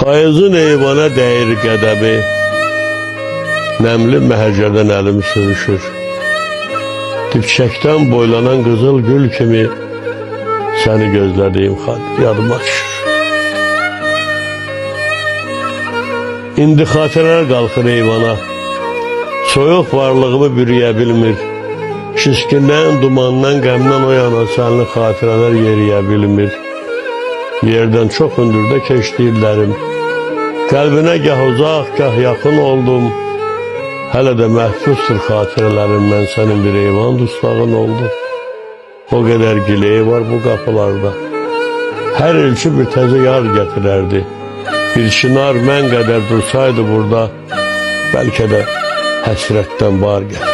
Payızın eyvana dəyir qədəmi, nəmli məhəccərdən əlim sürüşür. Dipçəkdən boylanan qızıl gül kimi səni gözlədiyim xat yadıma düşür. İndi xatirələr qalxır eyvana, soyuq varlığımı bürüyə bilmir. Şiskindən, dumandan, qəmdən o yana sənli xatirələr yeriyə bilmir. Yerdən çox hündürdə keçdi illərim, qəlbinə gah uzaq, gah yaxın oldum. Hələ də məhfuzdur xatirələrim, mən sənin bir eyvan dustağın oldum. O qədər gileyi var bu qapılarda, hər elçi bir təzə yar gətirərdi. Bir çınar mən qədər dursaydı burada, bəlkə də həsrətdən bar gətirərdi.